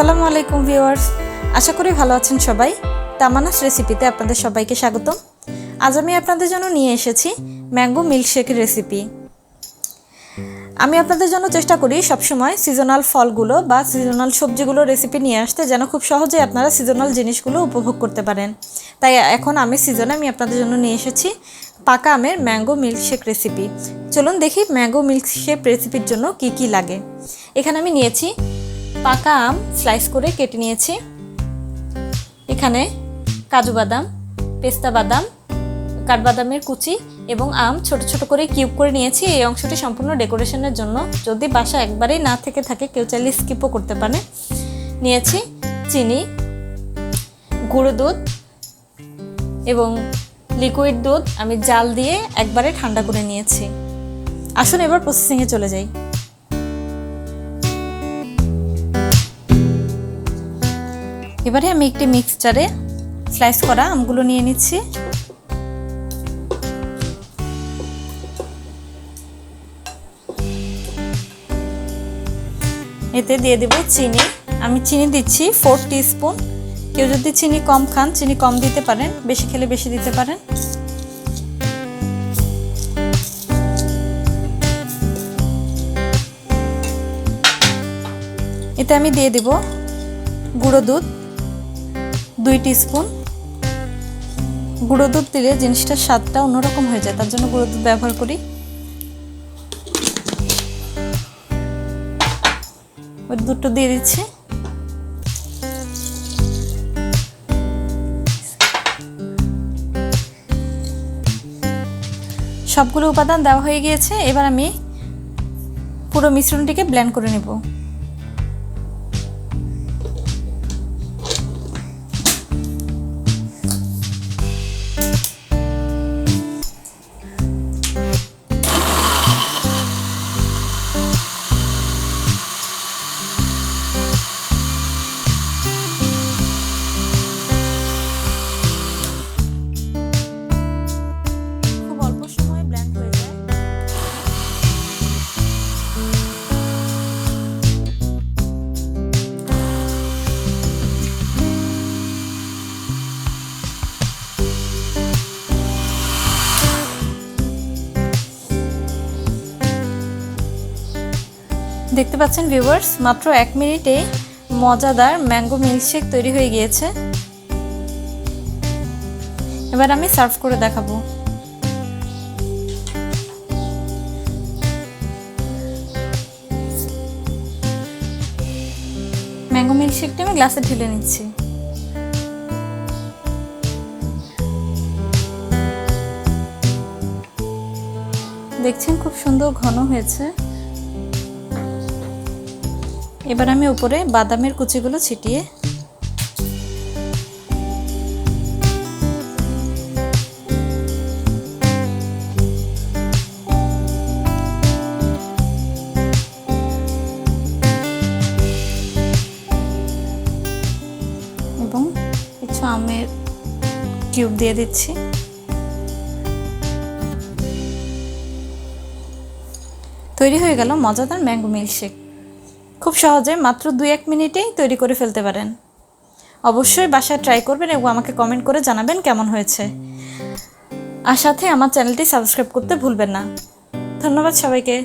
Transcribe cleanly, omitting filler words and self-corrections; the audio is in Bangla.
আসসালামু আলাইকুম ভিউয়ার্স, আশা করি ভালো আছেন সবাই। তামান্নাস রেসিপিতে আপনাদের সবাইকে স্বাগতম। আজ আমি আপনাদের জন্য নিয়ে এসেছি ম্যাঙ্গো মিল্কশেকের রেসিপি। আমি আপনাদের জন্য চেষ্টা করি সবসময় সিজনাল ফলগুলো বা সিজনাল সবজিগুলো রেসিপি নিয়ে আসতে, যেন খুব সহজে আপনারা সিজনাল জিনিসগুলো উপভোগ করতে পারেন। তাই এখন আমি আপনাদের জন্য নিয়ে এসেছি পাকা আমের ম্যাঙ্গো মিল্কশেক রেসিপি। চলুন দেখি ম্যাঙ্গো মিল্কশেক রেসিপির জন্য কি কি লাগে। এখানে আমি নিয়েছি পাকা আম, স্লাইস করে কেটে নিয়েছি। এখানে কাজু বাদাম, পেস্তা বাদাম, কাঠবাদামের কুচি এবং আম ছোট ছোট করে কিউব করে নিয়েছি। এই অংশটি সম্পূর্ণ ডেকোরেশনের জন্য, যদি বাসা একবারেই না থেকে থাকে কেউ চাইলে স্কিপও করতে পারে। নিয়েছি চিনি, গুঁড়ো দুধ এবং লিকুইড দুধ আমি জাল দিয়ে একবারে ঠান্ডা করে নিয়েছি। আসুন এবার প্রসেসিংয়ে চলে যাই। এবারে আমি একটি মিক্সচারে স্লাইস করা আমগুলো নিয়ে নিচ্ছি। এতে দিয়ে দেব চিনি। আমি চিনি দিচ্ছি 4 টিস্পুন। কেউ যদি চিনি কম খান চিনি কম দিতে পারেন, বেশি খেলে বেশি দিতে পারেন। এতে আমি দিয়ে দেব গুঁড়ো দুধ 2 টিস্পুন। গুঁড়ো দুধ দিলে জিনিসটার স্বাদটা অন্যরকম হয়ে যায়, তার জন্য গুঁড়ো দুধ ব্যবহার করি। ওই দুধটা দিয়ে দিচ্ছি। সবগুলো উপাদান দেওয়া হয়ে গিয়েছে। এবার আমি পুরো মিশ্রণটিকে ব্লেন্ড করে নেব। দেখতে পাচ্ছেন ভিউয়ার্স, মাত্র 1 মিনিটে মজাদার ম্যাঙ্গো মিল্কশেক তৈরি হয়ে গিয়েছে। এবার আমি সার্ভ করে দেখাবো। ম্যাঙ্গো মিল্কশেকটা আমি গ্লাসে ঢেলে নিচ্ছি। দেখছেন খুব সুন্দর ঘন হয়েছে। এবার আমি উপরে বাদামের কুচিগুলো ছিটিয়ে এবং কিছু আমের কিউব দিয়ে দিচ্ছি। তৈরি হয়ে গেল মজাদার ম্যাঙ্গো মিল্কশেক। খুব সহজে মাত্র 2-1 মিনিটেই তৈরি করে ফেলতে পারেন। অবশ্যই বাসায় ট্রাই করবেন এবং আমাকে কমেন্ট করে জানাবেন কেমন হয়েছে। আর সাথে আমার চ্যানেলটি সাবস্ক্রাইব করতে ভুলবেন না। ধন্যবাদ সবাইকে।